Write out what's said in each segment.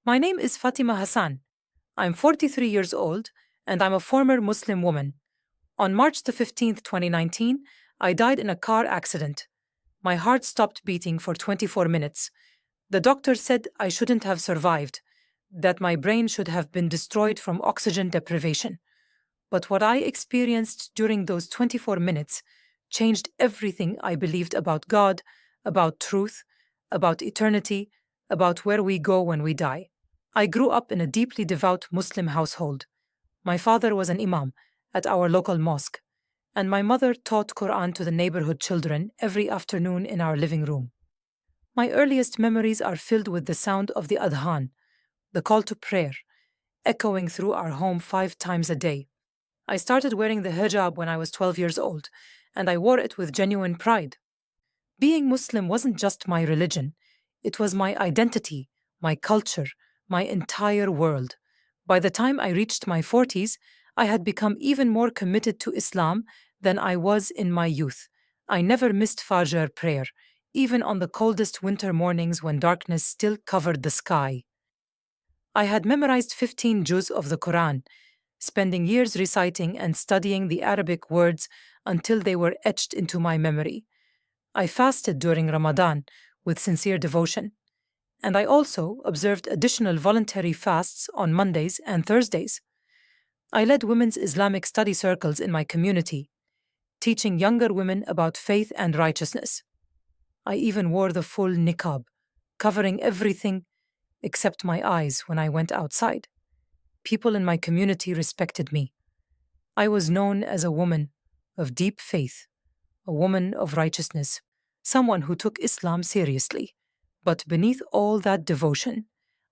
My name is Fatima Hassan. I'm 43 years old, and I'm a former Muslim woman. On March the 15th, 2019, I died in a car accident. My heart stopped beating for 24 minutes. The doctor said I shouldn't have survived, that my brain should have been destroyed from oxygen deprivation. But what I experienced during those 24 minutes changed everything I believed about God, about truth, about eternity, about where we go when we die. I grew up in a deeply devout Muslim household. My father was an imam at our local mosque, and my mother taught Quran to the neighborhood children every afternoon in our living room. My earliest memories are filled with the sound of the adhan, the call to prayer, echoing through our home 5 times a day. I started wearing the hijab when I was 12 years old, and I wore it with genuine pride. Being Muslim wasn't just my religion, it was my identity, my culture, my entire world. By the time I reached my 40s, I had become even more committed to Islam than I was in my youth. I never missed Fajr prayer, even on the coldest winter mornings when darkness still covered the sky. I had memorized 15 juz of the Quran, spending years reciting and studying the Arabic words until they were etched into my memory. I fasted during Ramadan with sincere devotion, and I also observed additional voluntary fasts on Mondays and Thursdays. I led women's Islamic study circles in my community, teaching younger women about faith and righteousness. I even wore the full niqab, covering everything except my eyes when I went outside. People in my community respected me. I was known as a woman of deep faith, a woman of righteousness, someone who took Islam seriously. But beneath all that devotion,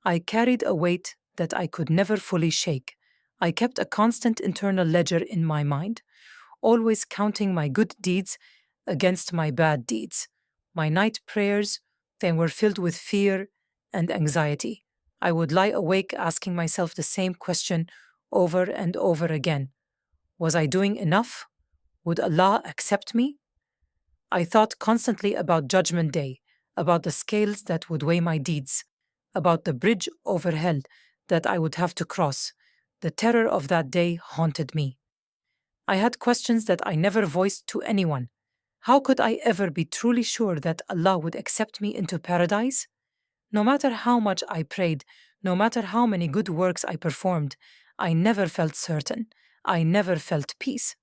I carried a weight that I could never fully shake. I kept a constant internal ledger in my mind, always counting my good deeds against my bad deeds. My night prayers then were filled with fear and anxiety. I would lie awake asking myself the same question over and over again. Was I doing enough? Would Allah accept me? I thought constantly about Judgment Day, about the scales that would weigh my deeds, about the bridge over hell that I would have to cross. The terror of that day haunted me. I had questions that I never voiced to anyone. How could I ever be truly sure that Allah would accept me into paradise? No matter how much I prayed, no matter how many good works I performed, I never felt certain. I never felt peace.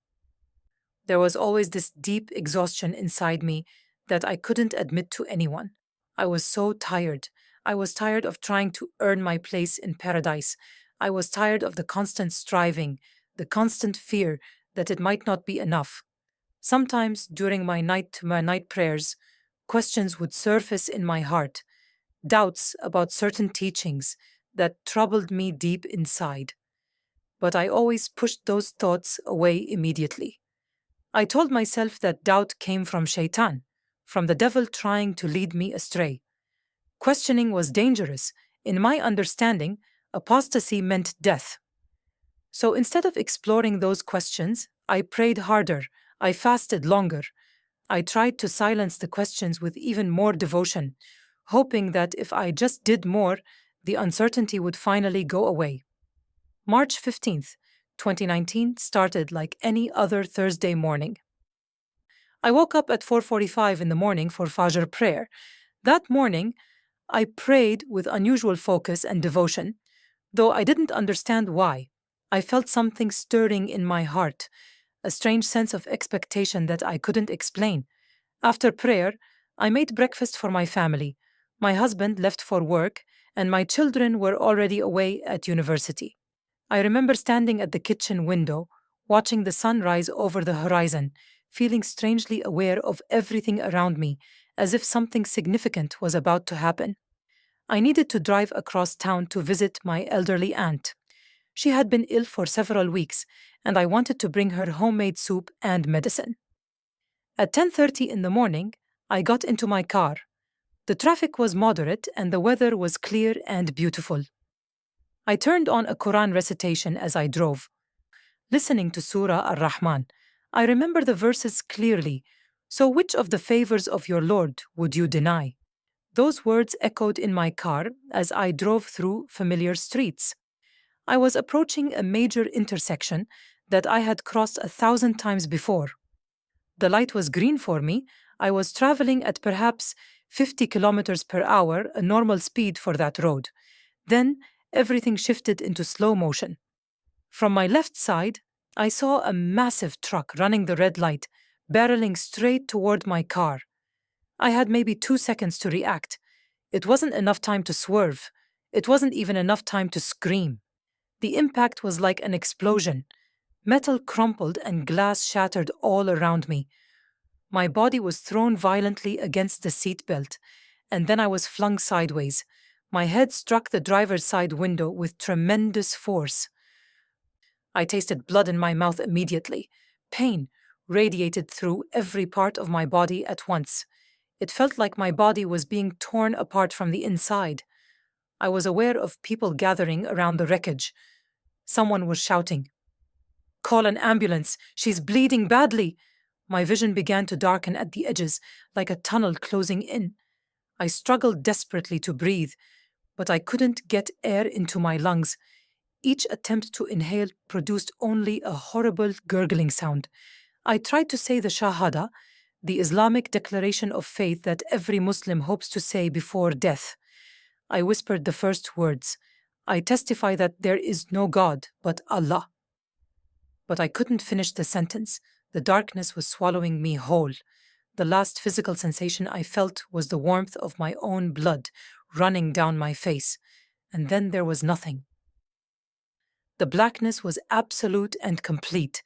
There was always this deep exhaustion inside me that I couldn't admit to anyone. I was so tired. I was tired of trying to earn my place in paradise. I was tired of the constant striving, the constant fear that it might not be enough. Sometimes during my night prayers, questions would surface in my heart, doubts about certain teachings that troubled me deep inside. But I always pushed those thoughts away immediately. I told myself that doubt came from Shaitan, from the devil trying to lead me astray. Questioning was dangerous. In my understanding, apostasy meant death. So instead of exploring those questions, I prayed harder, I fasted longer. I tried to silence the questions with even more devotion, hoping that if I just did more, the uncertainty would finally go away. March 15th, 2019 started like any other Thursday morning. I woke up at 4:45 in the morning for Fajr prayer. That morning, I prayed with unusual focus and devotion, though I didn't understand why. I felt something stirring in my heart, a strange sense of expectation that I couldn't explain. After prayer, I made breakfast for my family. My husband left for work, and my children were already away at university. I remember standing at the kitchen window, watching the sun rise over the horizon, feeling strangely aware of everything around me, as if something significant was about to happen. I needed to drive across town to visit my elderly aunt. She had been ill for several weeks, and I wanted to bring her homemade soup and medicine. At 10:30 in the morning, I got into my car. The traffic was moderate and the weather was clear and beautiful. I turned on a Quran recitation as I drove, listening to Surah Ar-Rahman. I remember the verses clearly. So which of the favors of your Lord would you deny? Those words echoed in my car as I drove through familiar streets. I was approaching a major intersection that I had crossed 1,000 times before. The light was green for me. I was traveling at perhaps 50 kilometers per hour, a normal speed for that road. Then everything shifted into slow motion. From my left side, I saw a massive truck running the red light, barreling straight toward my car. I had maybe 2 seconds to react. It wasn't enough time to swerve. It wasn't even enough time to scream. The impact was like an explosion. Metal crumpled and glass shattered all around me. My body was thrown violently against the seatbelt, and then I was flung sideways. My head struck the driver's side window with tremendous force. I tasted blood in my mouth immediately. Pain radiated through every part of my body at once. It felt like my body was being torn apart from the inside. I was aware of people gathering around the wreckage. Someone was shouting, "Call an ambulance! She's bleeding badly!" My vision began to darken at the edges, like a tunnel closing in. I struggled desperately to breathe, but I couldn't get air into my lungs. Each attempt to inhale produced only a horrible gurgling sound. I tried to say the Shahada, the Islamic declaration of faith that every Muslim hopes to say before death. I whispered the first words. I testify that there is no God but Allah. But I couldn't finish the sentence. The darkness was swallowing me whole. The last physical sensation I felt was the warmth of my own blood running down my face. And then there was nothing. The blackness was absolute and complete.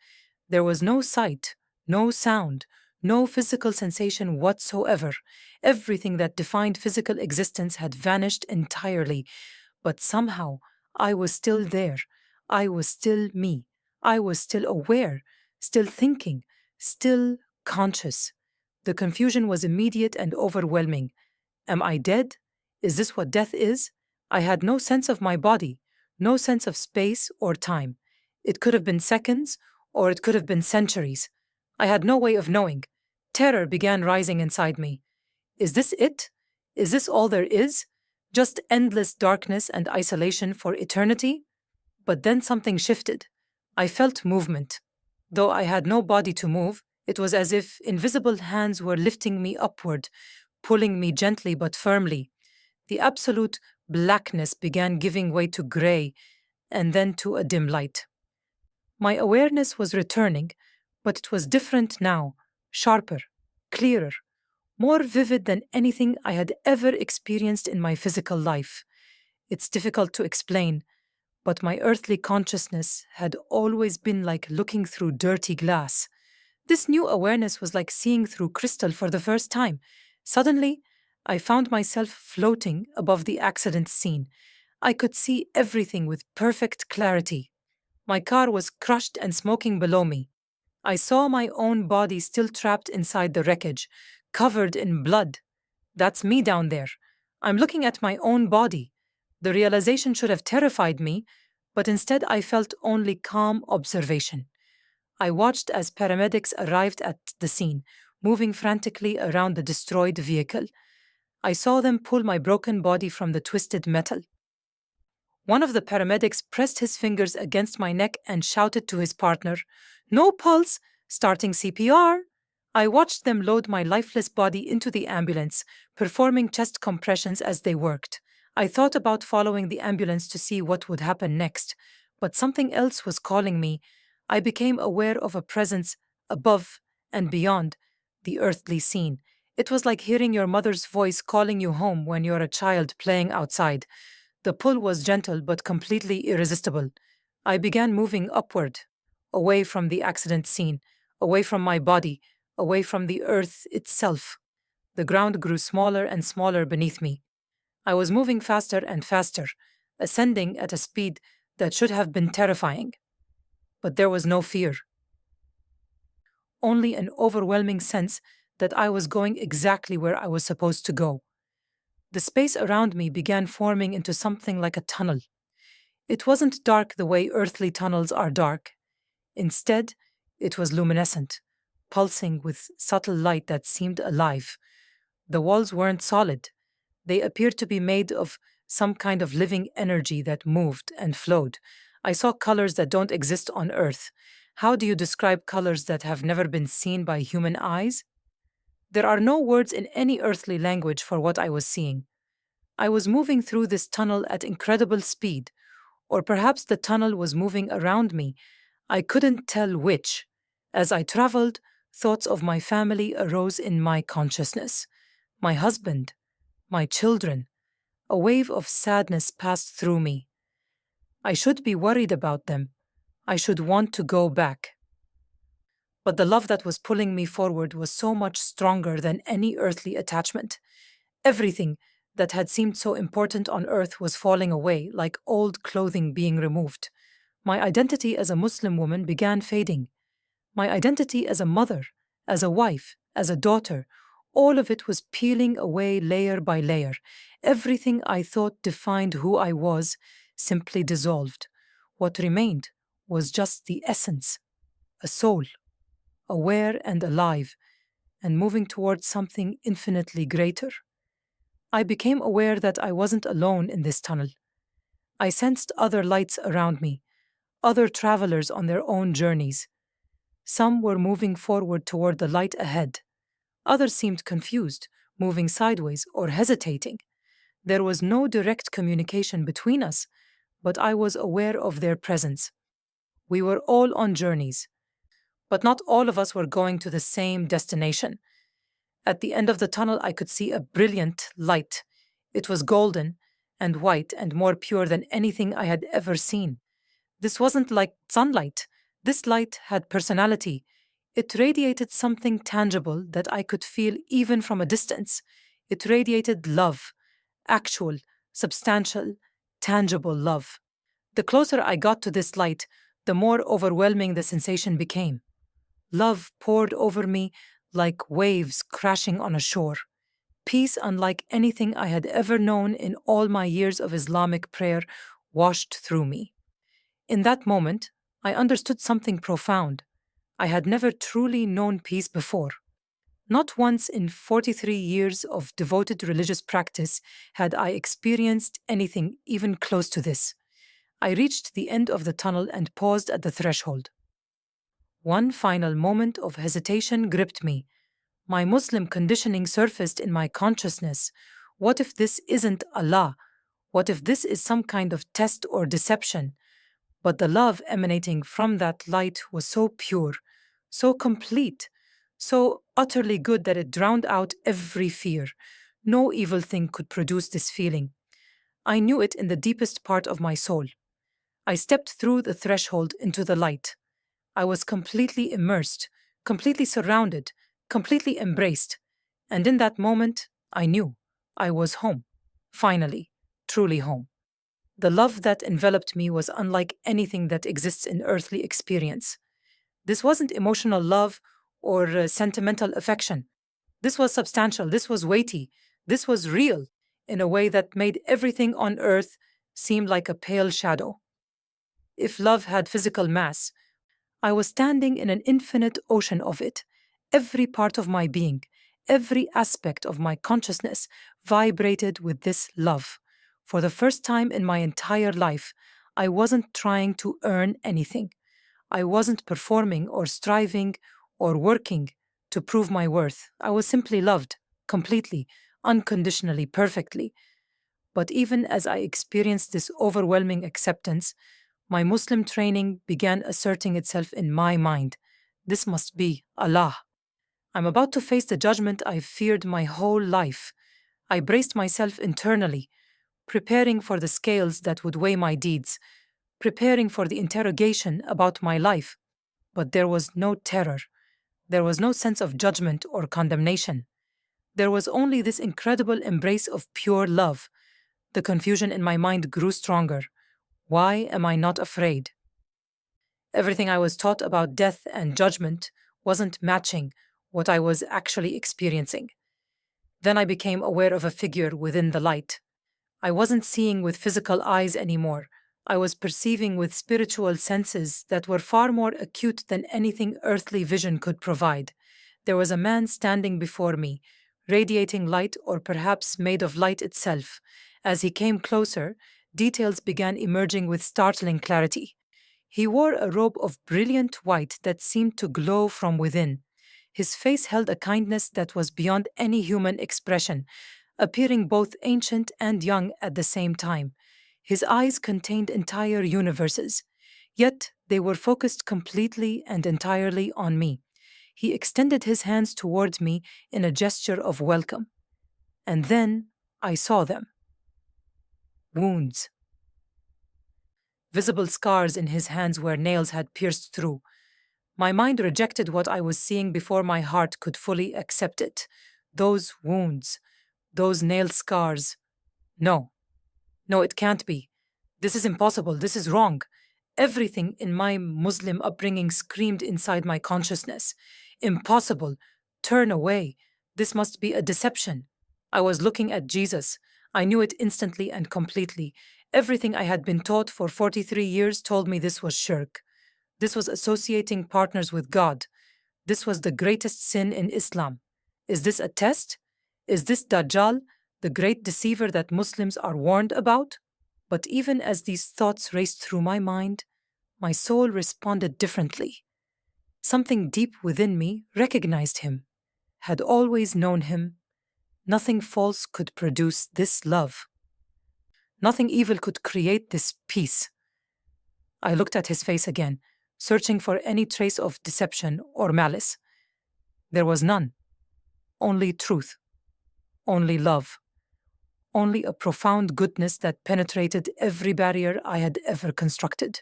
There was no sight, no sound, no physical sensation whatsoever. Everything that defined physical existence had vanished entirely. But somehow, I was still there. I was still me. I was still aware, still thinking, still conscious. The confusion was immediate and overwhelming. Am I dead? Is this what death is? I had no sense of my body, no sense of space or time. It could have been seconds, or it could have been centuries. I had no way of knowing. Terror began rising inside me. Is this it? Is this all there is? Just endless darkness and isolation for eternity? But then something shifted. I felt movement. Though I had no body to move, it was as if invisible hands were lifting me upward, pulling me gently but firmly. The absolute blackness began giving way to gray and then to a dim light. My awareness was returning, but it was different now, sharper, clearer, more vivid than anything I had ever experienced in my physical life. It's difficult to explain, but my earthly consciousness had always been like looking through dirty glass. This new awareness was like seeing through crystal for the first time. Suddenly, I found myself floating above the accident scene. I could see everything with perfect clarity. My car was crushed and smoking below me. I saw my own body still trapped inside the wreckage, covered in blood. That's me down there. I'm looking at my own body. The realization should have terrified me, but instead I felt only calm observation. I watched as paramedics arrived at the scene, moving frantically around the destroyed vehicle. I saw them pull my broken body from the twisted metal. One of the paramedics pressed his fingers against my neck and shouted to his partner, "No pulse! Starting CPR!" I watched them load my lifeless body into the ambulance, performing chest compressions as they worked. I thought about following the ambulance to see what would happen next, but something else was calling me. I became aware of a presence above and beyond the earthly scene. It was like hearing your mother's voice calling you home when you're a child playing outside. The pull was gentle but completely irresistible. I began moving upward, away from the accident scene, away from my body, away from the earth itself. The ground grew smaller and smaller beneath me. I was moving faster and faster, ascending at a speed that should have been terrifying. But there was no fear, only an overwhelming sense that I was going exactly where I was supposed to go. The space around me began forming into something like a tunnel. It wasn't dark the way earthly tunnels are dark. Instead, it was luminescent, pulsing with subtle light that seemed alive. The walls weren't solid. They appeared to be made of some kind of living energy that moved and flowed. I saw colors that don't exist on Earth. How do you describe colors that have never been seen by human eyes? There are no words in any earthly language for what I was seeing. I was moving through this tunnel at incredible speed, or perhaps the tunnel was moving around me. I couldn't tell which. As I traveled, thoughts of my family arose in my consciousness. My husband, my children. A wave of sadness passed through me. I should be worried about them. I should want to go back. But the love that was pulling me forward was so much stronger than any earthly attachment. Everything that had seemed so important on earth was falling away, like old clothing being removed. My identity as a Muslim woman began fading. My identity as a mother, as a wife, as a daughter, all of it was peeling away layer by layer. Everything I thought defined who I was simply dissolved. What remained was just the essence, a soul, aware and alive, and moving towards something infinitely greater. I became aware that I wasn't alone in this tunnel. I sensed other lights around me, other travelers on their own journeys. Some were moving forward toward the light ahead. Others seemed confused, moving sideways or hesitating. There was no direct communication between us, but I was aware of their presence. We were all on journeys, but not all of us were going to the same destination. At the end of the tunnel, I could see a brilliant light. It was golden and white and more pure than anything I had ever seen. This wasn't like sunlight. This light had personality. It radiated something tangible that I could feel even from a distance. It radiated love, actual, substantial, tangible love. The closer I got to this light, the more overwhelming the sensation became. Love poured over me like waves crashing on a shore. Peace unlike anything I had ever known in all my years of Islamic prayer washed through me. In that moment, I understood something profound. I had never truly known peace before. Not once in 43 years of devoted religious practice had I experienced anything even close to this. I reached the end of the tunnel and paused at the threshold. One final moment of hesitation gripped me. My Muslim conditioning surfaced in my consciousness. What if this isn't Allah? What if this is some kind of test or deception? But the love emanating from that light was so pure, so complete, so utterly good that it drowned out every fear. No evil thing could produce this feeling. I knew it in the deepest part of my soul. I stepped through the threshold into the light. I was completely immersed, completely surrounded, completely embraced. And in that moment, I knew I was home. Finally, truly home. The love that enveloped me was unlike anything that exists in earthly experience. This wasn't emotional love or sentimental affection. This was substantial, this was weighty, this was real in a way that made everything on earth seem like a pale shadow. If love had physical mass, I was standing in an infinite ocean of it. Every part of my being, every aspect of my consciousness vibrated with this love. For the first time in my entire life, I wasn't trying to earn anything. I wasn't performing or striving or working to prove my worth. I was simply loved, completely, unconditionally, perfectly. But even as I experienced this overwhelming acceptance, my Muslim training began asserting itself in my mind. This must be Allah. I'm about to face the judgment I've feared my whole life. I braced myself internally, preparing for the scales that would weigh my deeds, preparing for the interrogation about my life. But there was no terror. There was no sense of judgment or condemnation. There was only this incredible embrace of pure love. The confusion in my mind grew stronger. Why am I not afraid? Everything I was taught about death and judgment wasn't matching what I was actually experiencing. Then I became aware of a figure within the light. I wasn't seeing with physical eyes anymore. I was perceiving with spiritual senses that were far more acute than anything earthly vision could provide. There was a man standing before me, radiating light or perhaps made of light itself. As he came closer, details began emerging with startling clarity. He wore a robe of brilliant white that seemed to glow from within. His face held a kindness that was beyond any human expression, appearing both ancient and young at the same time. His eyes contained entire universes, yet they were focused completely and entirely on me. He extended his hands toward me in a gesture of welcome. And then I saw them: wounds, visible scars in his hands where nails had pierced through. My mind rejected what I was seeing before my heart could fully accept it. Those wounds, those nail scars. No, no, it can't be. This is impossible. This is wrong. Everything in my Muslim upbringing screamed inside my consciousness: impossible. Turn away. This must be a deception. I was looking at Jesus. I knew it instantly and completely. Everything I had been taught for 43 years told me this was shirk. This was associating partners with God. This was the greatest sin in Islam. Is this a test? Is this Dajjal, the great deceiver that Muslims are warned about? But even as these thoughts raced through my mind, my soul responded differently. Something deep within me recognized him, had always known him. Nothing false could produce this love. Nothing evil could create this peace. I looked at his face again, searching for any trace of deception or malice. There was none. Only truth. Only love. Only a profound goodness that penetrated every barrier I had ever constructed.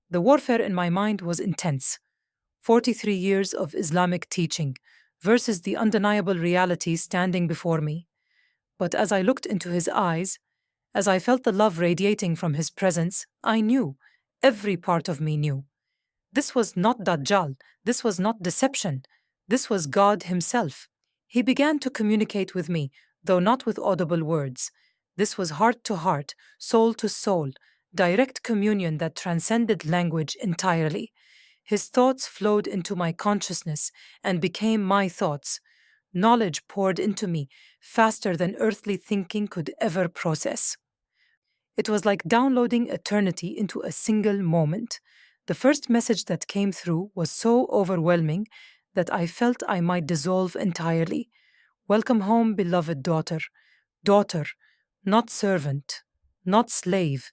The warfare in my mind was intense. 43 years of Islamic teaching versus the undeniable reality standing before me. But as I looked into his eyes, as I felt the love radiating from his presence, I knew, every part of me knew. This was not Dajjal, this was not deception, this was God Himself. He began to communicate with me, though not with audible words. This was heart to heart, soul to soul, direct communion that transcended language entirely. His thoughts flowed into my consciousness and became my thoughts. Knowledge poured into me faster than earthly thinking could ever process. It was like downloading eternity into a single moment. The first message that came through was so overwhelming that I felt I might dissolve entirely. Welcome home, beloved daughter. Daughter, not servant, not slave,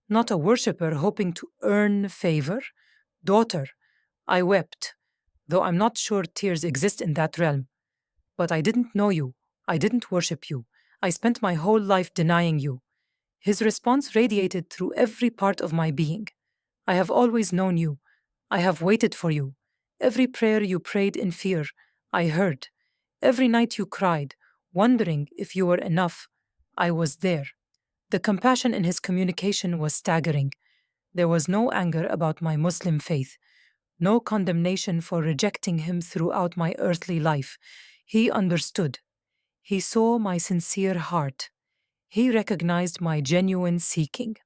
not a worshipper hoping to earn favor. Daughter, I wept, though I'm not sure tears exist in that realm. But I didn't know you. I didn't worship you. I spent my whole life denying you. His response radiated through every part of my being. I have always known you. I have waited for you. Every prayer you prayed in fear, I heard. Every night you cried, wondering if you were enough, I was there. The compassion in his communication was staggering. There was no anger about my Muslim faith, no condemnation for rejecting him throughout my earthly life. He understood. He saw my sincere heart. He recognized my genuine seeking.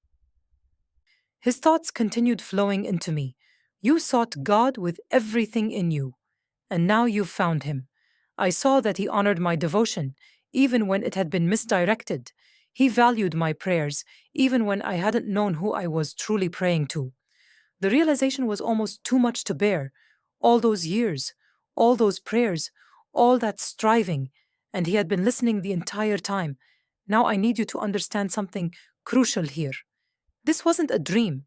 His thoughts continued flowing into me. You sought God with everything in you, and now you've found Him. I saw that He honored my devotion, even when it had been misdirected. He valued my prayers, even when I hadn't known who I was truly praying to. The realization was almost too much to bear. All those years, all those prayers, all that striving, and He had been listening the entire time. Now I need you to understand something crucial here. This wasn't a dream.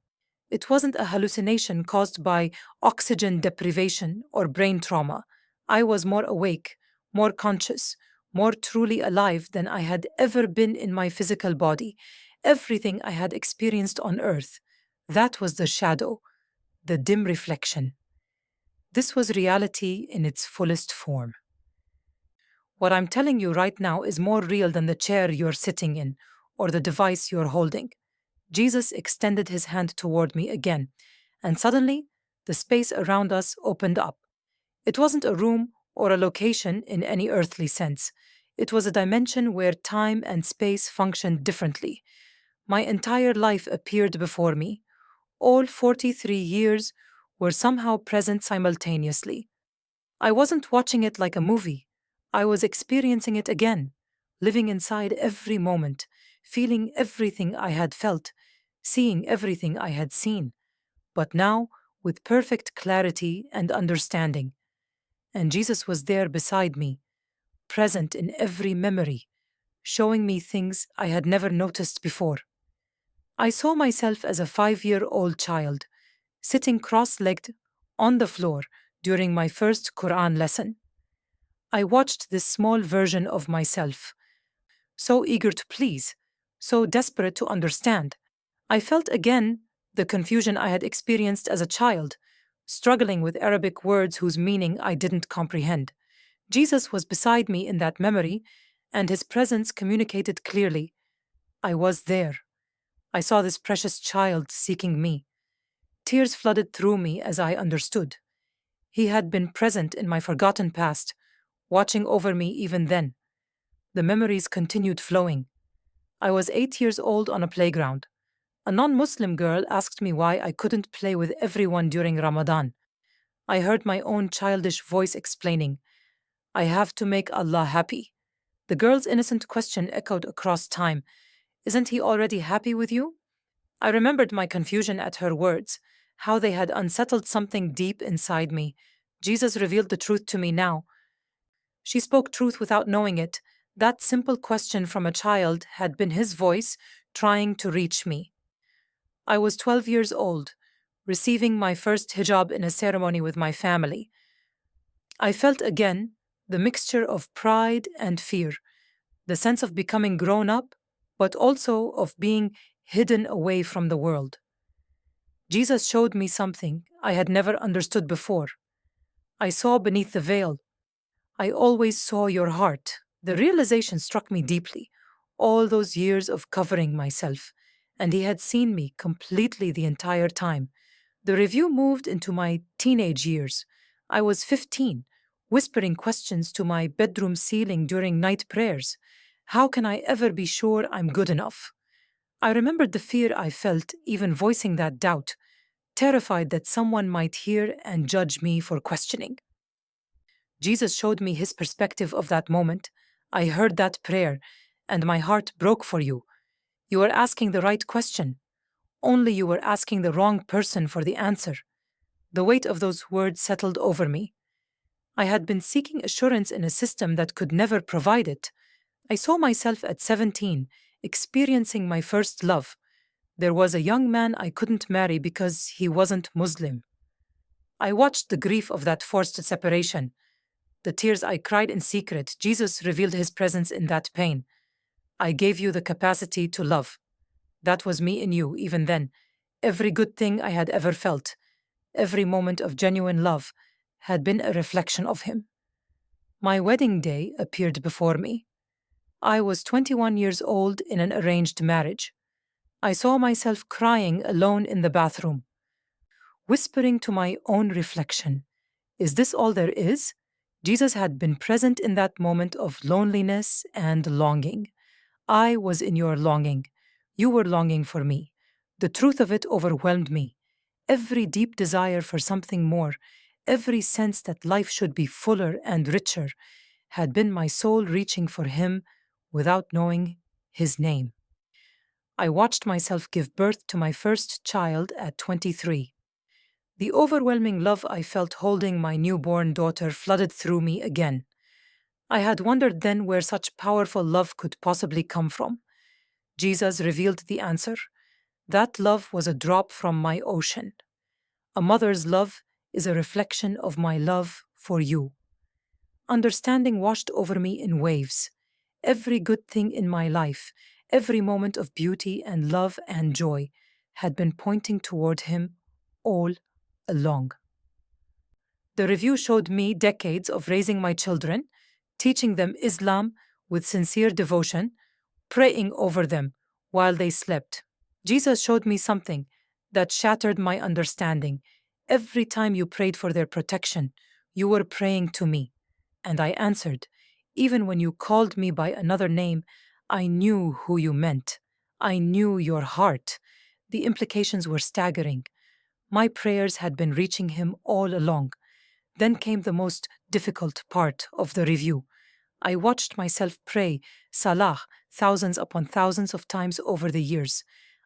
It wasn't a hallucination caused by oxygen deprivation or brain trauma. I was more awake, more conscious, more truly alive than I had ever been in my physical body. Everything I had experienced on earth, that was the shadow, the dim reflection. This was reality in its fullest form. What I'm telling you right now is more real than the chair you're sitting in or the device you're holding. Jesus extended his hand toward me again, and suddenly the space around us opened up. It wasn't a room or a location in any earthly sense. It was a dimension where time and space functioned differently. My entire life appeared before me. All 43 years were somehow present simultaneously. I wasn't watching it like a movie. I was experiencing it again, living inside every moment, feeling everything I had felt, seeing everything I had seen, but now with perfect clarity and understanding. And Jesus was there beside me, present in every memory, showing me things I had never noticed before. I saw myself as a 5-year-old child, sitting cross legged on the floor during my first Quran lesson. I watched this small version of myself, so eager to please, so desperate to understand. I felt again the confusion I had experienced as a child, struggling with Arabic words whose meaning I didn't comprehend. Jesus was beside me in that memory, and his presence communicated clearly. I was there. I saw this precious child seeking me. Tears flooded through me as I understood. He had been present in my forgotten past, watching over me even then. The memories continued flowing. I was 8 years old on a playground. A non Muslim girl asked me why I couldn't play with everyone during Ramadan. I heard my own childish voice explaining, I have to make Allah happy. The girl's innocent question echoed across time. Isn't he already happy with you? I remembered my confusion at her words, how they had unsettled something deep inside me. Jesus revealed the truth to me now. She spoke truth without knowing it. That simple question from a child had been his voice trying to reach me. I was 12 years old, receiving my first hijab in a ceremony with my family. I felt again the mixture of pride and fear, the sense of becoming grown up, but also of being hidden away from the world. Jesus showed me something I had never understood before. I saw beneath the veil. I always saw your heart. The realization struck me deeply. All those years of covering myself, and he had seen me completely the entire time. The review moved into my teenage years. I was 15, whispering questions to my bedroom ceiling during night prayers. How can I ever be sure I'm good enough? I remembered the fear I felt even voicing that doubt, terrified that someone might hear and judge me for questioning. Jesus showed me his perspective of that moment. I heard that prayer, and my heart broke for you. You were asking the right question, only you were asking the wrong person for the answer. The weight of those words settled over me. I had been seeking assurance in a system that could never provide it. I saw myself at 17, experiencing my first love. There was a young man I couldn't marry because he wasn't Muslim. I watched the grief of that forced separation, the tears I cried in secret. Jesus revealed his presence in that pain. I gave you the capacity to love. That was me in you, even then. Every good thing I had ever felt, every moment of genuine love, had been a reflection of him. My wedding day appeared before me. I was 21 years old in an arranged marriage. I saw myself crying alone in the bathroom, whispering to my own reflection, is this all there is? Jesus had been present in that moment of loneliness and longing. I was in your longing. You were longing for me. The truth of it overwhelmed me. Every deep desire for something more, every sense that life should be fuller and richer, had been my soul reaching for him without knowing his name. I watched myself give birth to my first child at 23. The overwhelming love I felt holding my newborn daughter flooded through me again. I had wondered then where such powerful love could possibly come from. Jesus revealed the answer. That love was a drop from my ocean. A mother's love is a reflection of my love for you. Understanding washed over me in waves. Every good thing in my life, every moment of beauty and love and joy, had been pointing toward him all along. The review showed me decades of raising my children, teaching them Islam with sincere devotion, praying over them while they slept. Jesus showed me something that shattered my understanding. Every time you prayed for their protection, you were praying to me, and I answered. Even when you called me by another name, I knew who you meant. I knew your heart. The implications were staggering. My prayers had been reaching him all along. Then came the most difficult part of the review. I watched myself pray Salah thousands upon thousands of times over the years.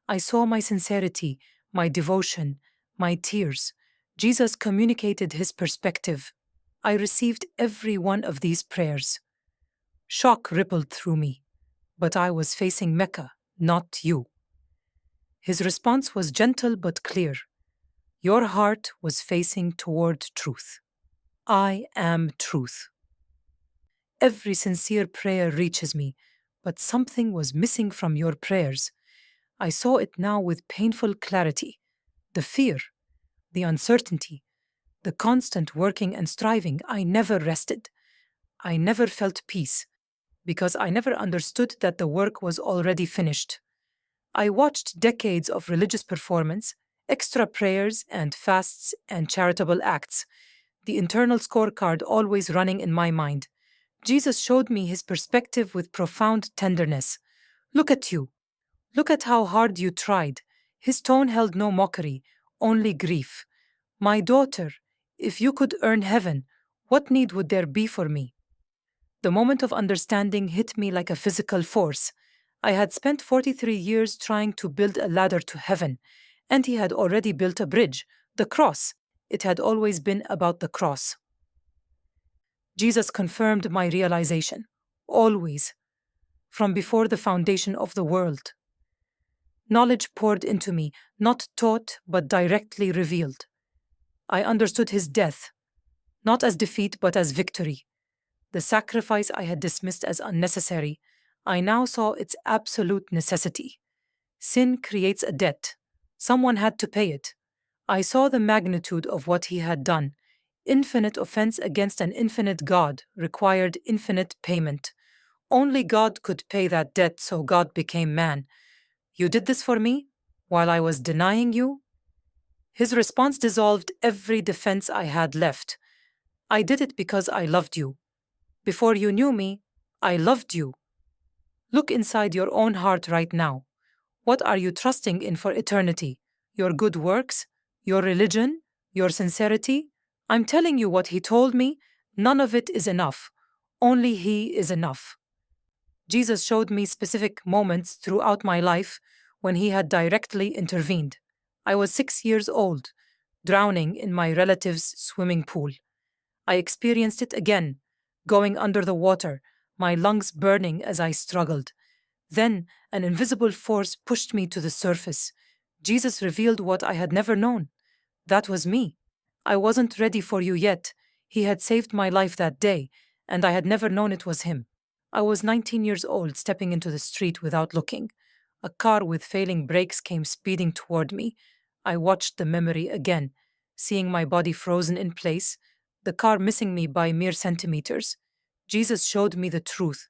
I saw my sincerity, my devotion, my tears. Jesus communicated his perspective. I received every one of these prayers. Shock rippled through me, but I was facing Mecca, not you. His response was gentle but clear. Your heart was facing toward truth. I am truth. Every sincere prayer reaches me, but something was missing from your prayers. I saw it now with painful clarity. The fear, the uncertainty, the constant working and striving. I never rested. I never felt peace, because I never understood that the work was already finished. I watched decades of religious performance, extra prayers and fasts and charitable acts, the internal scorecard always running in my mind. Jesus showed me his perspective with profound tenderness. Look at you. Look at how hard you tried. His tone held no mockery, only grief. My daughter, if you could earn heaven, what need would there be for me? The moment of understanding hit me like a physical force. I had spent 43 years trying to build a ladder to heaven, and he had already built a bridge, the cross. It had always been about the cross. Jesus confirmed my realization, always, from before the foundation of the world. Knowledge poured into me, not taught but directly revealed. I understood his death, not as defeat but as victory. The sacrifice I had dismissed as unnecessary, I now saw its absolute necessity. Sin creates a debt. Someone had to pay it. I saw the magnitude of what he had done. Infinite offense against an infinite God required infinite payment. Only God could pay that debt, so God became man. You did this for me while I was denying you? His response dissolved every defense I had left. I did it because I loved you. Before you knew me, I loved you. Look inside your own heart right now. What are you trusting in for eternity? Your good works? Your religion? Your sincerity? I'm telling you what he told me. None of it is enough. Only he is enough. Jesus showed me specific moments throughout my life when he had directly intervened. I was 6 years old, drowning in my relative's swimming pool. I experienced it again, going under the water, my lungs burning as I struggled. Then an invisible force pushed me to the surface. Jesus revealed what I had never known. That was me. I wasn't ready for you yet. He had saved my life that day, and I had never known it was him. I was 19 years old, stepping into the street without looking. A car with failing brakes came speeding toward me. I watched the memory again, seeing my body frozen in place, the car missing me by mere centimeters. Jesus showed me the truth.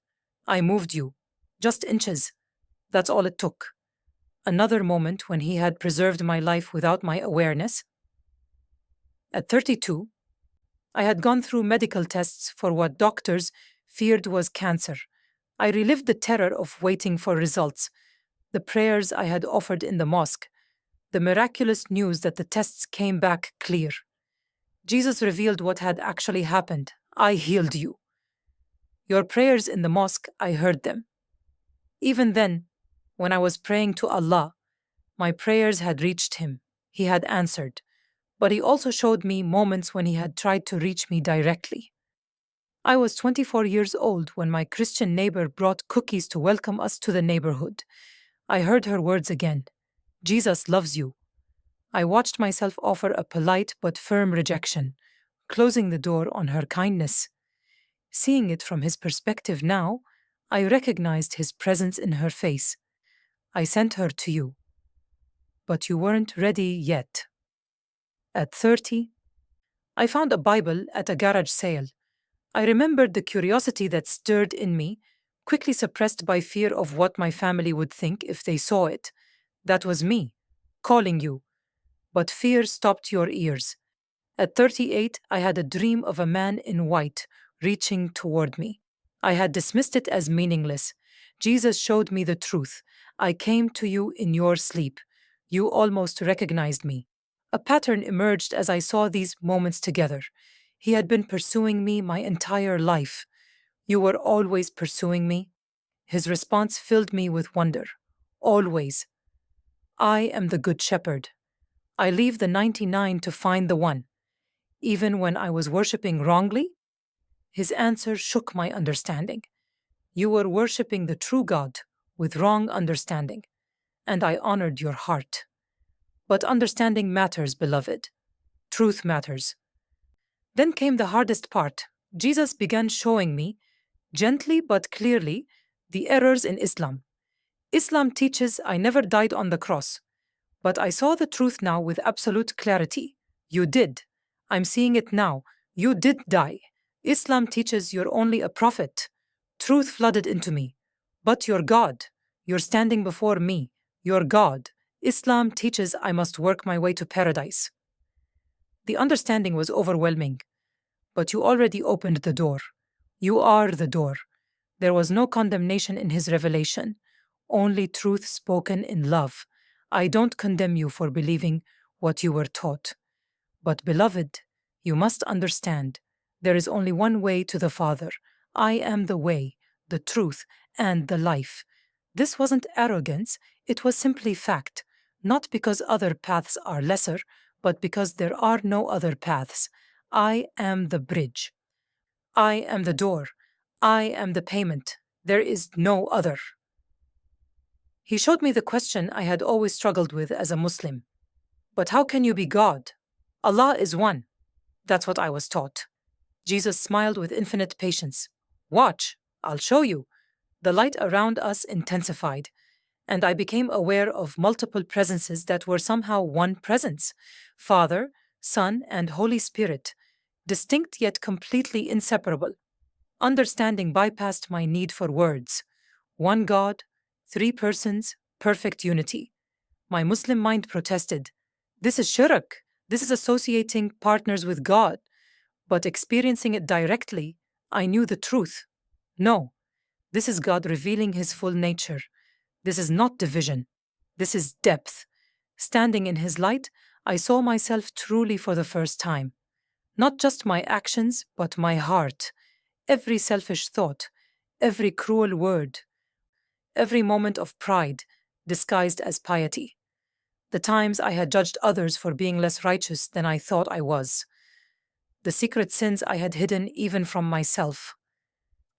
I moved you. Just inches. That's all it took. Another moment when he had preserved my life without my awareness. At 32, I had gone through medical tests for what doctors feared was cancer. I relived the terror of waiting for results, the prayers I had offered in the mosque, the miraculous news that the tests came back clear. Jesus revealed what had actually happened. I healed you. Your prayers in the mosque, I heard them. Even then, when I was praying to Allah, my prayers had reached him. He had answered. But he also showed me moments when he had tried to reach me directly. I was 24 years old when my Christian neighbor brought cookies to welcome us to the neighborhood. I heard her words again. Jesus loves you. I watched myself offer a polite but firm rejection, closing the door on her kindness. Seeing it from his perspective now, I recognized his presence in her face. I sent her to you. But you weren't ready yet. At 30, I found a Bible at a garage sale. I remembered the curiosity that stirred in me, quickly suppressed by fear of what my family would think if they saw it. That was me, calling you. But fear stopped your ears. At 38, I had a dream of a man in white reaching toward me. I had dismissed it as meaningless. Jesus showed me the truth. I came to you in your sleep. You almost recognized me. A pattern emerged as I saw these moments together. He had been pursuing me my entire life. You were always pursuing me. His response filled me with wonder. Always. I am the Good Shepherd. I leave the 99 to find the one. Even when I was worshipping wrongly, his answer shook my understanding. You were worshipping the true God with wrong understanding, and I honored your heart. But understanding matters, beloved. Truth matters. Then came the hardest part. Jesus began showing me, gently but clearly, the errors in Islam. Islam teaches I never died on the cross, but I saw the truth now with absolute clarity. You did. I'm seeing it now. You did die. Islam teaches you're only a prophet. Truth flooded into me. But you're God. You're standing before me. You're God. Islam teaches I must work my way to paradise. The understanding was overwhelming, but you already opened the door. You are the door. There was no condemnation in his revelation, only truth spoken in love. I don't condemn you for believing what you were taught. But, beloved, you must understand there is only one way to the Father. I am the way, the truth, and the life. This wasn't arrogance, it was simply fact, not because other paths are lesser, but because there are no other paths. I am the bridge. I am the door. I am the payment. There is no other. He showed me the question I had always struggled with as a Muslim. But how can you be God? Allah is one. That's what I was taught. Jesus smiled with infinite patience. Watch, I'll show you. The light around us intensified, and I became aware of multiple presences that were somehow one presence: Father, Son, and Holy Spirit, distinct yet completely inseparable. Understanding bypassed my need for words. One God, three persons, perfect unity. My Muslim mind protested. This is shirk. This is associating partners with God. But experiencing it directly, I knew the truth. No, this is God revealing his full nature. This is not division. This is depth. Standing in his light, I saw myself truly for the first time. Not just my actions, but my heart. Every selfish thought, every cruel word, every moment of pride disguised as piety. The times I had judged others for being less righteous than I thought I was. The secret sins I had hidden even from myself.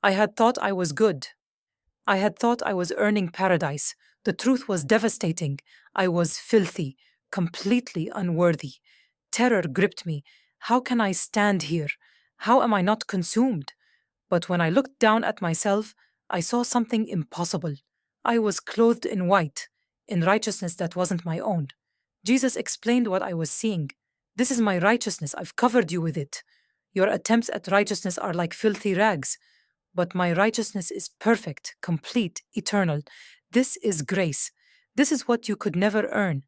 I had thought I was good. I had thought I was earning paradise. The truth was devastating. I was filthy, completely unworthy. Terror gripped me. How can I stand here? How am I not consumed? But when I looked down at myself, I saw something impossible. I was clothed in white, in righteousness that wasn't my own. Jesus explained what I was seeing. This is my righteousness. I've covered you with it. Your attempts at righteousness are like filthy rags. But my righteousness is perfect, complete, eternal. This is grace. This is what you could never earn.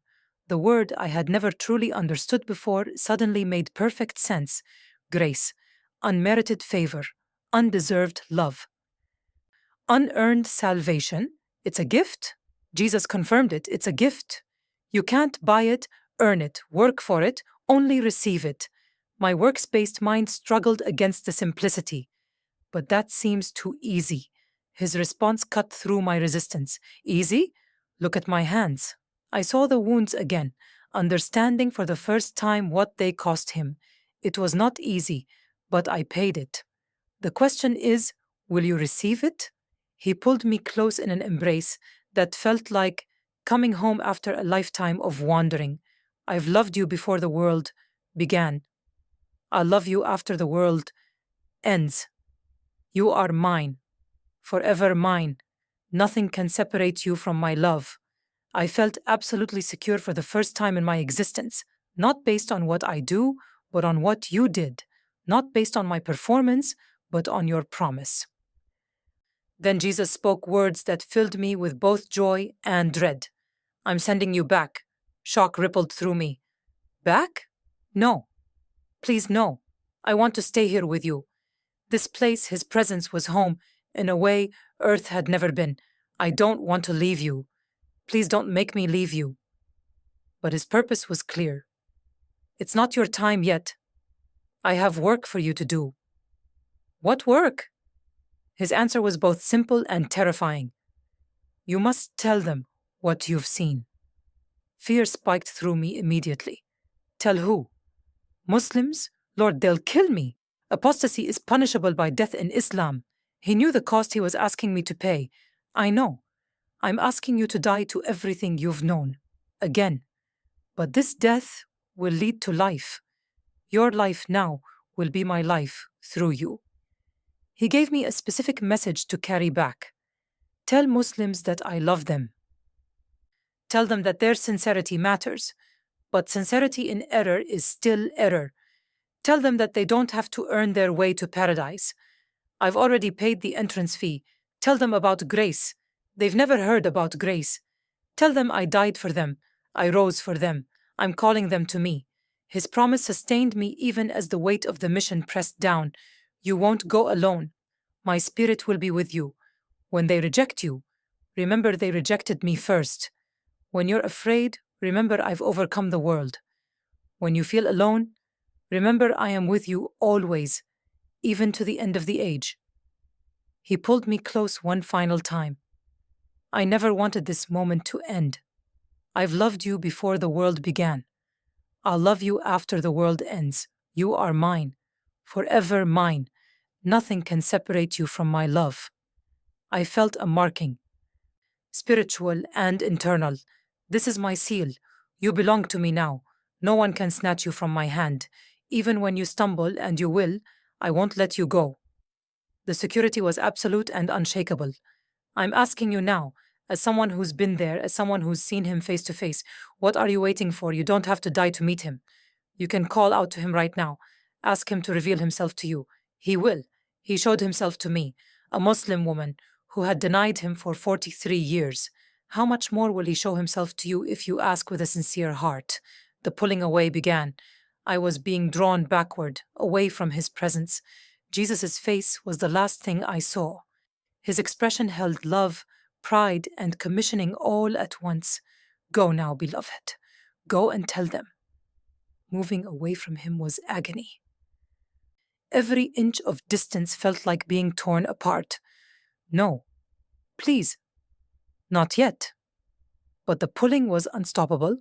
The word I had never truly understood before suddenly made perfect sense. Grace, unmerited favor, undeserved love. Unearned salvation, it's a gift. Jesus confirmed it, it's a gift. You can't buy it, earn it, work for it, only receive it. My works-based mind struggled against the simplicity. But that seems too easy. His response cut through my resistance. Easy? Look at my hands. I saw the wounds again, understanding for the first time what they cost him. It was not easy, but I paid it. The question is, will you receive it? He pulled me close in an embrace that felt like coming home after a lifetime of wandering. I've loved you before the world began. I'll love you after the world ends. You are mine, forever mine. Nothing can separate you from my love. I felt absolutely secure for the first time in my existence, not based on what I do, but on what you did, not based on my performance, but on your promise. Then Jesus spoke words that filled me with both joy and dread. I'm sending you back. Shock rippled through me. Back? No. Please, no. I want to stay here with you. This place, his presence, was home in a way earth had never been. I don't want to leave you. Please don't make me leave you. But his purpose was clear. It's not your time yet. I have work for you to do. What work? His answer was both simple and terrifying. You must tell them what you've seen. Fear spiked through me immediately. Tell who? Muslims? Lord, they'll kill me. Apostasy is punishable by death in Islam. He knew the cost he was asking me to pay. I know. I'm asking you to die to everything you've known. Again. But this death will lead to life. Your life now will be my life through you. He gave me a specific message to carry back. Tell Muslims that I love them. Tell them that their sincerity matters, but sincerity in error is still error. Tell them that they don't have to earn their way to paradise. I've already paid the entrance fee. Tell them about grace. They've never heard about grace. Tell them I died for them. I rose for them. I'm calling them to me. His promise sustained me even as the weight of the mission pressed down. You won't go alone. My spirit will be with you. When they reject you, remember they rejected me first. When you're afraid, remember I've overcome the world. When you feel alone, remember I am with you always, even to the end of the age. He pulled me close one final time. I never wanted this moment to end. I've loved you before the world began. I'll love you after the world ends. You are mine, forever mine. Nothing can separate you from my love. I felt a marking, spiritual and internal. This is my seal. You belong to me now. No one can snatch you from my hand. Even when you stumble, and you will, I won't let you go. The security was absolute and unshakable. I'm asking you now, as someone who's been there, as someone who's seen him face to face, what are you waiting for? You don't have to die to meet him. You can call out to him right now. Ask him to reveal himself to you. He will. He showed himself to me, a Muslim woman who had denied him for 43 years. How much more will he show himself to you if you ask with a sincere heart? The pulling away began. I was being drawn backward, away from his presence. Jesus' face was the last thing I saw. His expression held love, pride, and commissioning all at once. Go now, beloved. Go and tell them. Moving away from him was agony. Every inch of distance felt like being torn apart. No. Please. Not yet. But the pulling was unstoppable.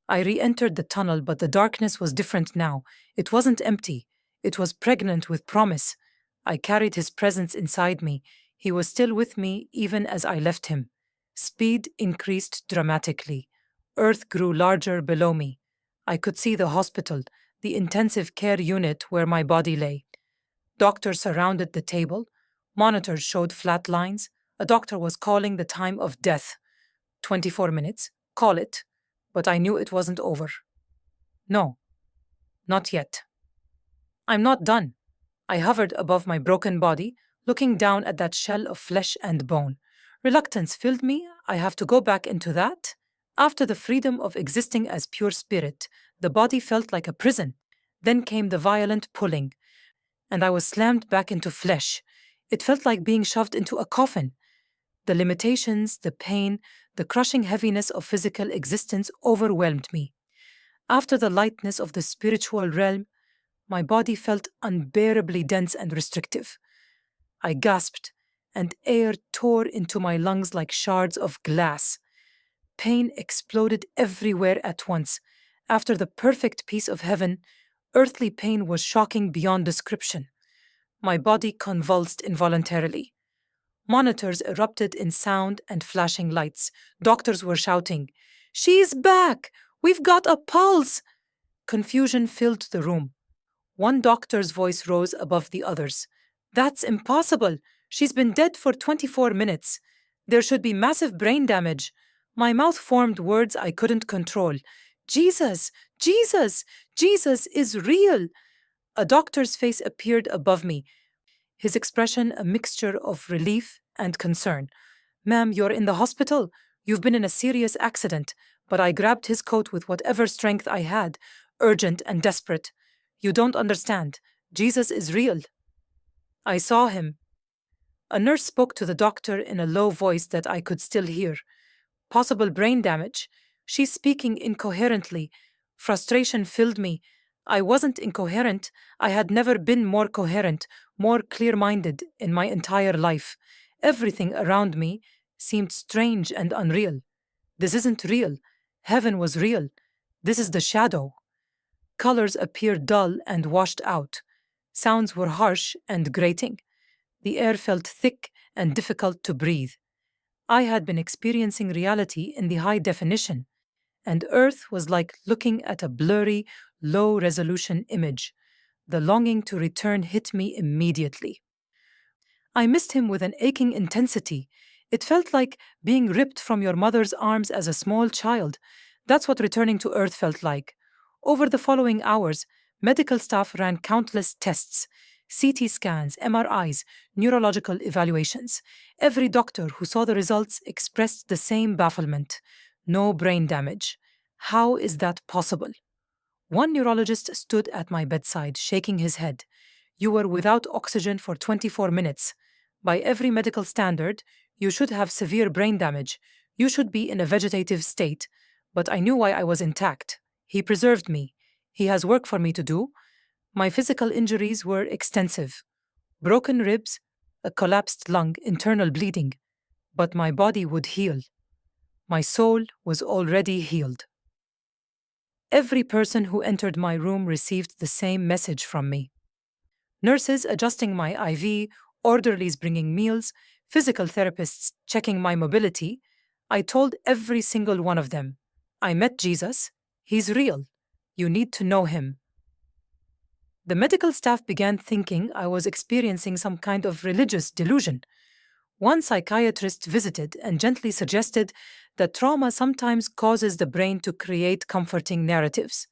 I re-entered the tunnel, but the darkness was different now. It wasn't empty. It was pregnant with promise. I carried his presence inside me. He was still with me even as I left him. Speed increased dramatically. Earth grew larger below me. I could see the hospital, the intensive care unit where my body lay. Doctors surrounded the table. Monitors showed flat lines. A doctor was calling the time of death. 24 minutes. Call it. But I knew it wasn't over. No, not yet. I'm not done. I hovered above my broken body, looking down at that shell of flesh and bone. Reluctance filled me. I have to go back into that. After the freedom of existing as pure spirit, the body felt like a prison. Then came the violent pulling, and I was slammed back into flesh. It felt like being shoved into a coffin. The limitations, the pain, the crushing heaviness of physical existence overwhelmed me. After the lightness of the spiritual realm, my body felt unbearably dense and restrictive. I gasped, and air tore into my lungs like shards of glass. Pain exploded everywhere at once. After the perfect peace of heaven, earthly pain was shocking beyond description. My body convulsed involuntarily. Monitors erupted in sound and flashing lights. Doctors were shouting, "She's back! We've got a pulse!" Confusion filled the room. One doctor's voice rose above the others. "That's impossible! She's been dead for 24 minutes. There should be massive brain damage." My mouth formed words I couldn't control. "Jesus! Jesus! Jesus is real!" A doctor's face appeared above me, his expression a mixture of relief and concern. "Ma'am, you're in the hospital. You've been in a serious accident." But I grabbed his coat with whatever strength I had, urgent and desperate. "You don't understand. Jesus is real. I saw him." A nurse spoke to the doctor in a low voice that I could still hear. "Possible brain damage." She's speaking incoherently. Frustration filled me. I wasn't incoherent. I had never been more coherent, more clear minded in my entire life. Everything around me seemed strange and unreal. This isn't real. Heaven was real. This is the shadow. Colors appeared dull and washed out. Sounds were harsh and grating. The air felt thick and difficult to breathe. I had been experiencing reality in the high definition, and Earth was like looking at a blurry, low resolution image. The longing to return hit me immediately. I missed him with an aching intensity. It felt like being ripped from your mother's arms as a small child. That's what returning to Earth felt like. Over the following hours, medical staff ran countless tests: CT scans, MRIs, neurological evaluations. Every doctor who saw the results expressed the same bafflement: no brain damage. How is that possible? One neurologist stood at my bedside, shaking his head. You were without oxygen for 24 minutes. By every medical standard, you should have severe brain damage. You should be in a vegetative state. But I knew why I was intact. He preserved me. He has work for me to do. My physical injuries were extensive: broken ribs, a collapsed lung, internal bleeding. But my body would heal. My soul was already healed. Every person who entered my room received the same message from me. Nurses adjusting my IV, orderlies bringing meals, physical therapists checking my mobility. I told every single one of them, I met Jesus. He's real. You need to know him. The medical staff began thinking I was experiencing some kind of religious delusion. One psychiatrist visited and gently suggested that trauma sometimes causes the brain to create comforting narratives.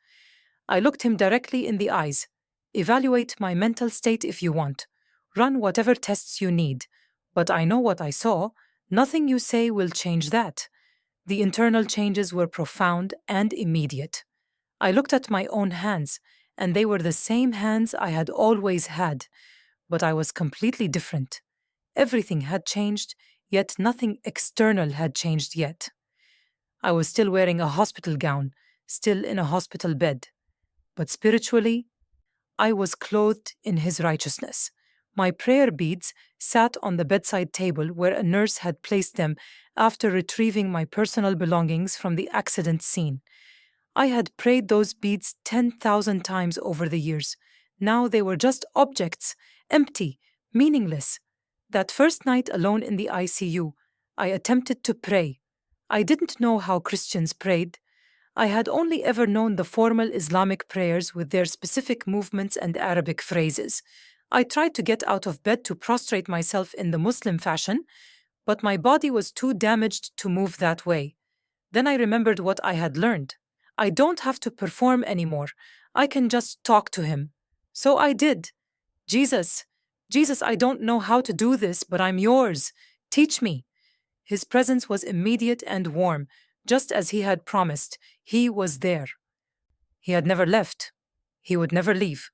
I looked him directly in the eyes. Evaluate my mental state if you want. Run whatever tests you need. But I know what I saw. Nothing you say will change that. The internal changes were profound and immediate. I looked at my own hands, and they were the same hands I had always had, but I was completely different. Everything had changed, yet nothing external had changed yet. I was still wearing a hospital gown, still in a hospital bed. But spiritually, I was clothed in his righteousness. My prayer beads sat on the bedside table where a nurse had placed them after retrieving my personal belongings from the accident scene. I had prayed those beads 10,000 times over the years. Now they were just objects, empty, meaningless. That first night alone in the ICU, I attempted to pray. I didn't know how Christians prayed. I had only ever known the formal Islamic prayers with their specific movements and Arabic phrases. I tried to get out of bed to prostrate myself in the Muslim fashion, but my body was too damaged to move that way. Then I remembered what I had learned. I don't have to perform anymore. I can just talk to him. So I did. Jesus, Jesus, I don't know how to do this, but I'm yours. Teach me. His presence was immediate and warm, just as he had promised. He was there. He had never left. He would never leave.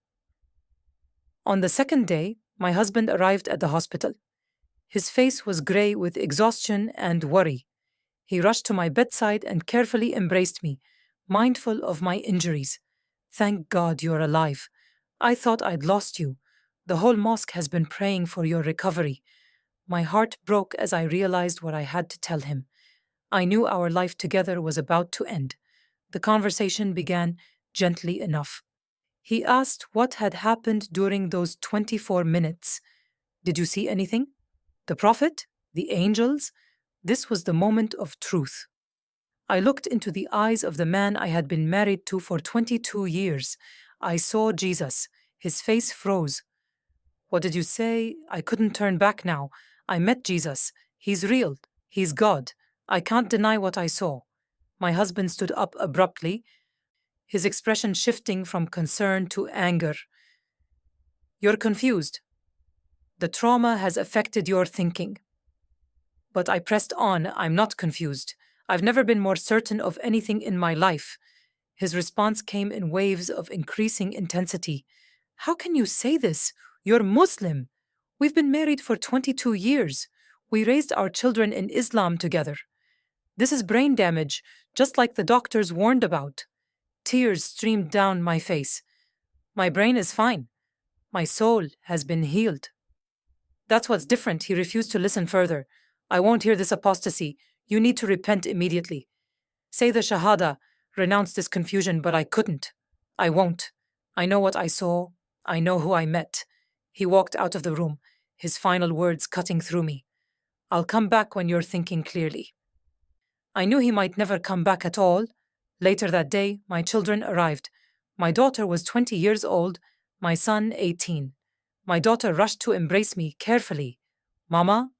On the second day, my husband arrived at the hospital. His face was gray with exhaustion and worry. He rushed to my bedside and carefully embraced me, mindful of my injuries. Thank God you're alive. I thought I'd lost you. The whole mosque has been praying for your recovery. My heart broke as I realized what I had to tell him. I knew our life together was about to end. The conversation began gently enough. He asked what had happened during those 24 minutes. Did you see anything? The prophet? The angels? This was the moment of truth. I looked into the eyes of the man I had been married to for 22 years. I saw Jesus. His face froze. What did you say? I couldn't turn back now. I met Jesus. He's real. He's God. I can't deny what I saw. My husband stood up abruptly, his expression shifting from concern to anger. You're confused. The trauma has affected your thinking. But I pressed on. I'm not confused. I've never been more certain of anything in my life. His response came in waves of increasing intensity. How can you say this? You're Muslim. We've been married for 22 years. We raised our children in Islam together. This is brain damage, just like the doctors warned about. Tears streamed down my face. My brain is fine. My soul has been healed. That's what's different. He refused to listen further. I won't hear this apostasy. You need to repent immediately. Say the Shahada, renounce this confusion, but I couldn't. I won't. I know what I saw. I know who I met. He walked out of the room, his final words cutting through me. I'll come back when you're thinking clearly. I knew he might never come back at all. Later that day, my children arrived. My daughter was 20 years old, my son 18. My daughter rushed to embrace me carefully. Mama,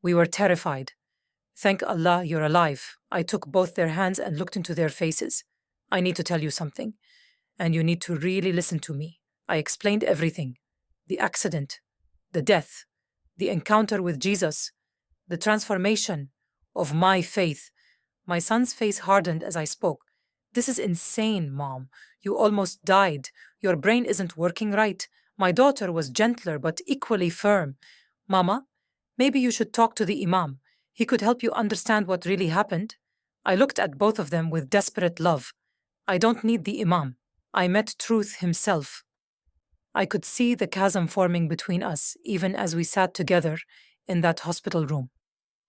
we were terrified. Thank Allah you're alive. I took both their hands and looked into their faces. I need to tell you something, and you need to really listen to me. I explained everything: the accident, the death, the encounter with Jesus, the transformation of my faith. My son's face hardened as I spoke. This is insane, Mom. You almost died. Your brain isn't working right. My daughter was gentler but equally firm. Mama, maybe you should talk to the Imam. He could help you understand what really happened. I looked at both of them with desperate love. I don't need the Imam. I met truth himself. I could see the chasm forming between us, even as we sat together in that hospital room.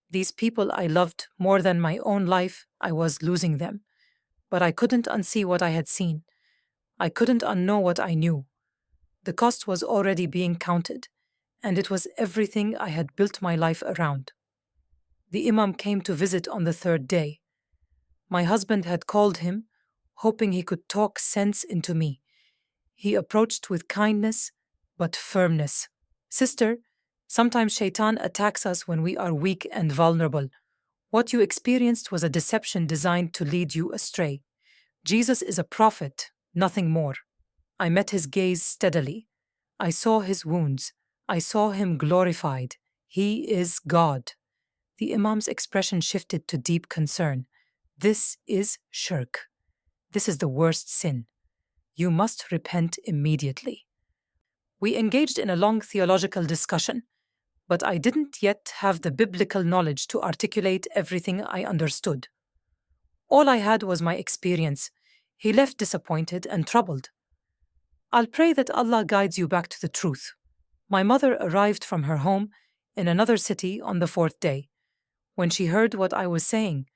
These people I loved more than my own life, I was losing them. But I couldn't unsee what I had seen. I couldn't unknow what I knew. The cost was already being counted, and it was everything I had built my life around. The Imam came to visit on the third day. My husband had called him, hoping he could talk sense into me. He approached with kindness, but firmness. Sister, sometimes Shaitan attacks us when we are weak and vulnerable. What you experienced was a deception designed to lead you astray. Jesus is a prophet, nothing more. I met his gaze steadily. I saw his wounds. I saw him glorified. He is God. The Imam's expression shifted to deep concern. This is shirk. This is the worst sin. You must repent immediately. We engaged in a long theological discussion, but I didn't yet have the biblical knowledge to articulate everything I understood. All I had was my experience. He left disappointed and troubled. I'll pray that Allah guides you back to the truth. My mother arrived from her home in another city on the fourth day. When she heard what I was saying,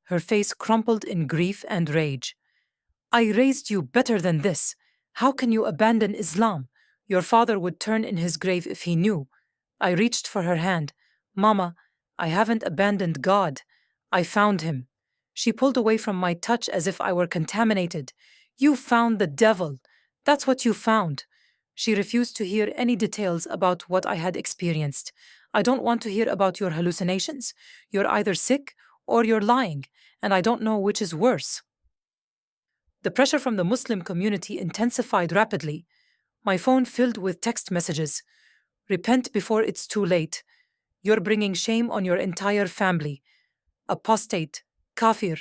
her face crumpled in grief and rage. I raised you better than this. How can you abandon Islam? Your father would turn in his grave if he knew. I reached for her hand. Mama, I haven't abandoned God. I found him. She pulled away from my touch as if I were contaminated. You found the devil. That's what you found. She refused to hear any details about what I had experienced. I don't want to hear about your hallucinations. You're either sick or you're lying, and I don't know which is worse. The pressure from the Muslim community intensified rapidly. My phone filled with text messages. Repent before it's too late. You're bringing shame on your entire family. Apostate, kafir,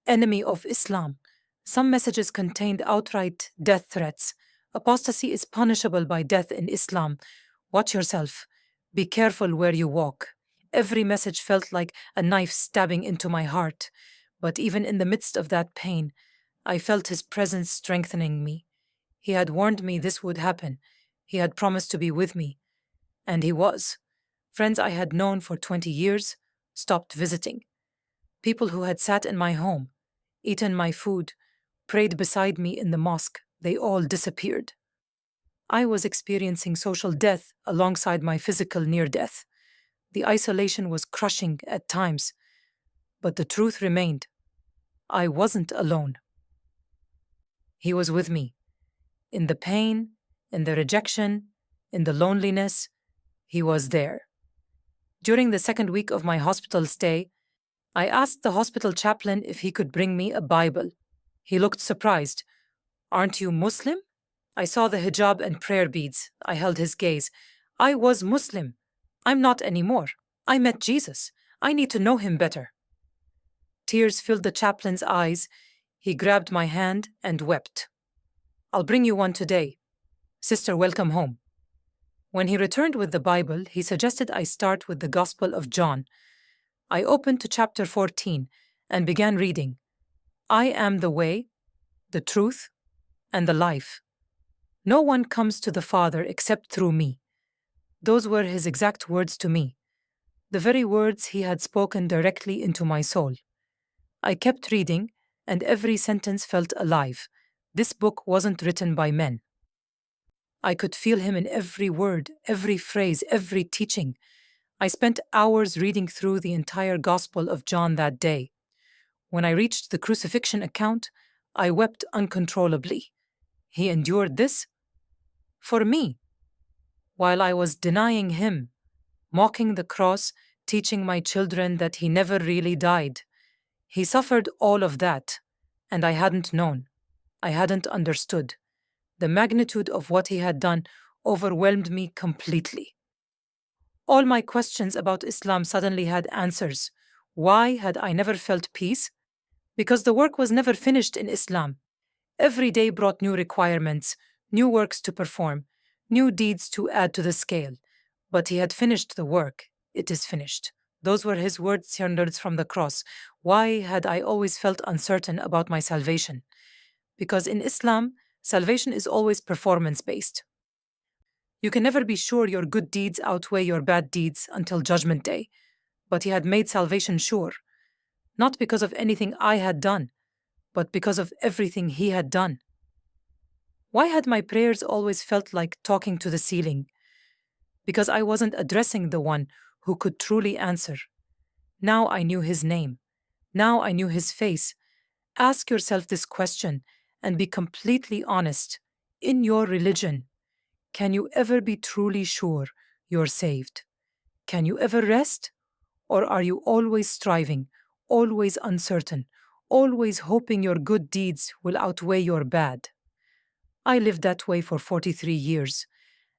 enemy of Islam. Some messages contained outright death threats. Apostasy is punishable by death in Islam. Watch yourself. Be careful where you walk. Every message felt like a knife stabbing into my heart. But even in the midst of that pain, I felt his presence strengthening me. He had warned me this would happen. He had promised to be with me. And he was. Friends I had known for 20 years stopped visiting. People who had sat in my home, eaten my food, prayed beside me in the mosque, they all disappeared. I was experiencing social death alongside my physical near-death. The isolation was crushing at times, but the truth remained. I wasn't alone. He was with me. In the pain, in the rejection, in the loneliness, he was there. During the second week of my hospital stay, I asked the hospital chaplain if he could bring me a Bible. He looked surprised. Aren't you Muslim? I saw the hijab and prayer beads. I held his gaze. I was Muslim. I'm not anymore. I met Jesus. I need to know him better. Tears filled the chaplain's eyes. He grabbed my hand and wept. I'll bring you one today. Sister, welcome home. When he returned with the Bible, he suggested I start with the Gospel of John. I opened to chapter 14 and began reading. I am the way, the truth, and the life. No one comes to the Father except through me. Those were his exact words to me, the very words he had spoken directly into my soul. I kept reading, and every sentence felt alive. This book wasn't written by men. I could feel him in every word, every phrase, every teaching. I spent hours reading through the entire Gospel of John that day. When I reached the crucifixion account, I wept uncontrollably. He endured this? For me, while I was denying him, mocking the cross, teaching my children that he never really died. He suffered all of that, and I hadn't known. I hadn't understood. The magnitude of what he had done overwhelmed me completely. All my questions about Islam suddenly had answers. Why had I never felt peace? Because the work was never finished in Islam. Every day brought new requirements, new works to perform, new deeds to add to the scale. But he had finished the work. It is finished. Those were his words thundered from the cross. Why had I always felt uncertain about my salvation? Because in Islam, salvation is always performance-based. You can never be sure your good deeds outweigh your bad deeds until Judgment Day. But he had made salvation sure, not because of anything I had done, but because of everything he had done. Why had my prayers always felt like talking to the ceiling? Because I wasn't addressing the one who could truly answer. Now I knew his name. Now I knew his face. Ask yourself this question and be completely honest. In your religion, can you ever be truly sure you're saved? Can you ever rest? Or are you always striving, always uncertain, always hoping your good deeds will outweigh your bad? I lived that way for 43 years,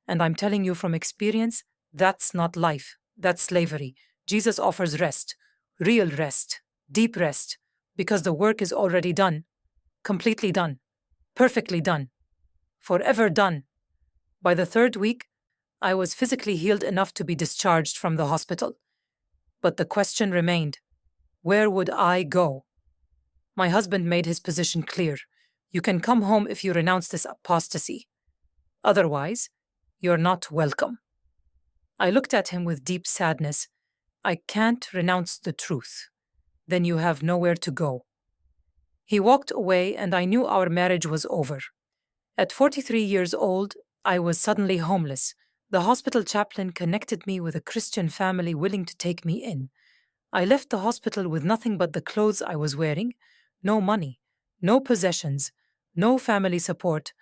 and I'm telling you from experience, that's not life, that's slavery. Jesus offers rest, real rest, deep rest, because the work is already done, completely done, perfectly done, forever done. By the third week, I was physically healed enough to be discharged from the hospital. But the question remained, where would I go? My husband made his position clear. You can come home if you renounce this apostasy. Otherwise, you're not welcome. I looked at him with deep sadness. I can't renounce the truth. Then you have nowhere to go. He walked away, and I knew our marriage was over. At 43 years old, I was suddenly homeless. The hospital chaplain connected me with a Christian family willing to take me in. I left the hospital with nothing but the clothes I was wearing, no money, no possessions, no family support,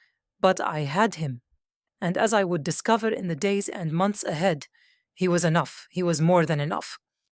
but I had him. And as I would discover in the days and months ahead, he was enough. He was more than enough.